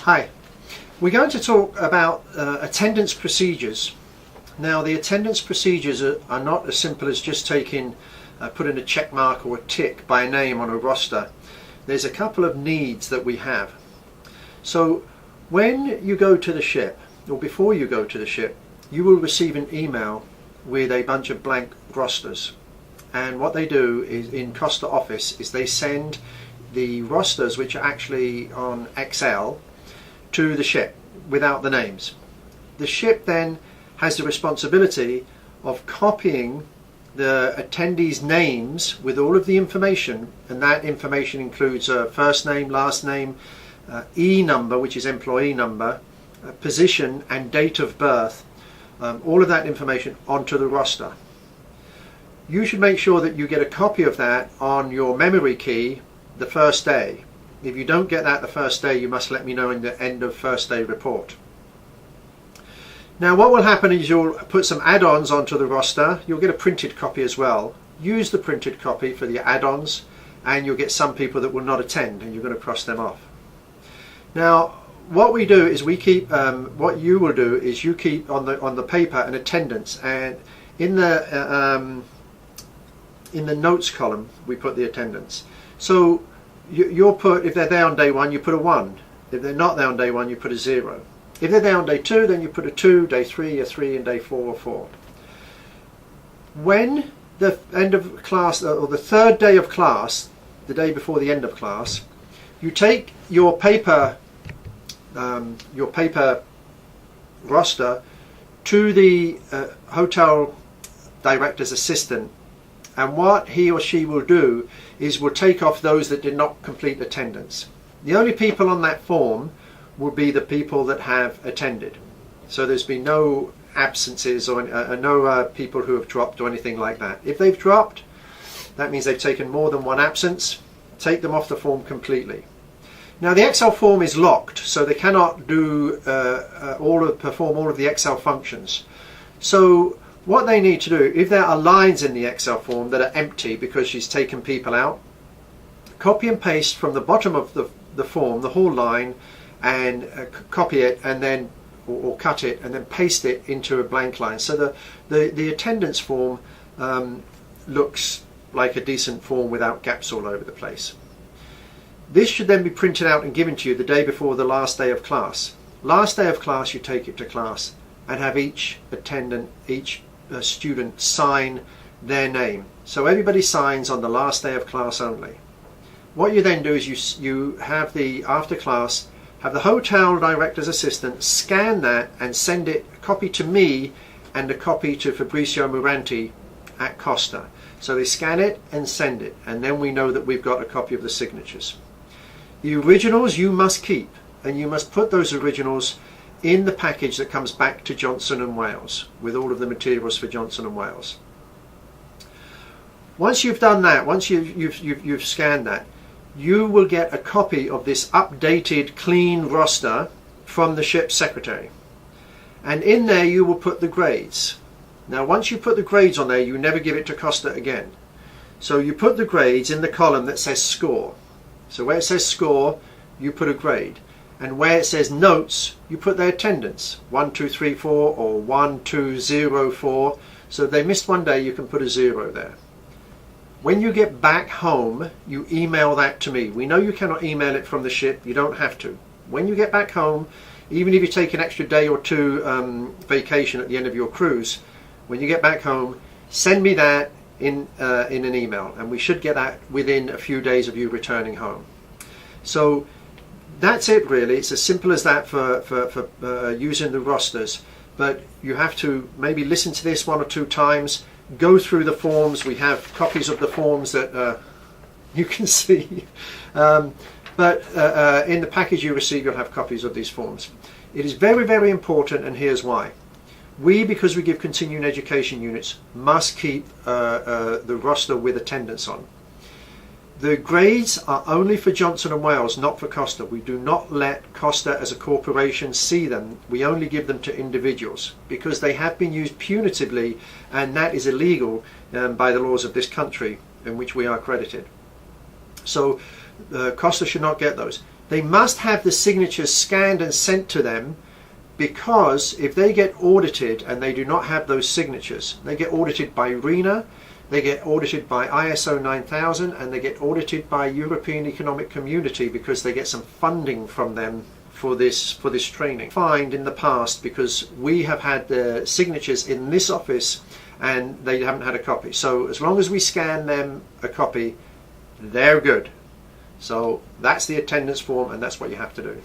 Hi, we're going to talk about attendance procedures. Now, the attendance procedures are not as simple as just taking, putting a check mark or a tick by name on a roster. There's a couple of needs that we have. So when you go to the ship, or before you go to the ship, you will receive an email with a bunch of blank rosters. And what they do is, in Costa office, is they send the rosters, which are actually on Excel, to the ship without the names. The ship then has the responsibility of copying the attendees' names with all of the information, and that information includes first name, last name, E number, which is employee number, position and date of birth, all of that information onto the roster. You should make sure that you get a copy of that on your memory key the first day. If you don't get that the first day, you must let me know in the end of first day report. Now, what will happen is you'll put some add-ons onto the roster. You'll get a printed copy as well. Use the printed copy for the add-ons, and you'll get some people that will not attend, and you're going to cross them off. Now, what we do is we keep, what you will do is you keep on the paper an attendance, and in the notes column we put the attendance. So you'll put, if they're there on day 1, you put a 1. If they're not there on day 1, you put a 0. If they're there on day 2, then you put a 2, day 3 a 3, and day 4 a 4. When the end of class, or the third day of class, the day before the end of class, you take your paper roster to the hotel director's assistant, and what he or she will do is will take off those that did not complete attendance. The only people on that form will be the people that have attended. So there's been no absences or no people who have dropped or anything like that. If they've dropped, that means they've taken more than one absence. Take them off the form completely. Now, the Excel form is locked, so they cannot do perform all of the Excel functions. So what they need to do, if there are lines in the Excel form that are empty because she's taken people out, copy and paste from the bottom of the form the whole line, and copy it, and then or cut it and then paste it into a blank line. So the attendance form looks like a decent form without gaps all over the place. This should then be printed out and given to you the day before the last day of class. Last day of class, you take it to class and have each attendant, each student sign their name. So everybody signs on the last day of class only. What you then do is you have the, after class, have the hotel director's assistant scan that and send it, a copy to me and a copy to Fabrizio Muranti at Costa. So they scan it and send it, and then we know that we've got a copy of the signatures. The originals you must keep, and you must put those originals in the package that comes back to Johnson & Wales with all of the materials for Johnson & Wales. Once you've done that, once you've scanned that, you will get a copy of this updated clean roster from the ship's secretary, and in there you will put the grades. Now, once you put the grades on there, you never give it to Costa again. So you put the grades in the column that says score. So where it says score, you put a grade, and where it says notes, you put their attendance, 1 2 3 4 or 1 2 0 4. So if they missed one day, you can put a 0 there. When you get back home, you email that to me. We know you cannot email it from the ship. You don't have to. When you get back home, even if you take an extra day or two vacation at the end of your cruise, when you get back home, send me that in an email, and we should get that within a few days of you returning home. So that's it, really. It's as simple as that for using the rosters. But you have to maybe listen to this 1 or 2 times. Go through the forms. We have copies of the forms that you can see. But in the package you receive, you'll have copies of these forms. It is very, very important, and here's why. We, because we give continuing education units, must keep the roster with attendance on. The grades are only for Johnson & Wales, not for Costa. We do not let Costa as a corporation see them. We only give them to individuals because they have been used punitively, and that is illegal by the laws of this country in which we are accredited. So Costa should not get those. They must have the signatures scanned and sent to them, because if they get audited and they do not have those signatures, they get audited by RENA, they get audited by ISO 9000, and they get audited by European Economic Community, because they get some funding from them for this training. Find in the past, because we have had the signatures in this office and they haven't had a copy. So as long as we scan them a copy, they're good. So that's the attendance form, and that's what you have to do.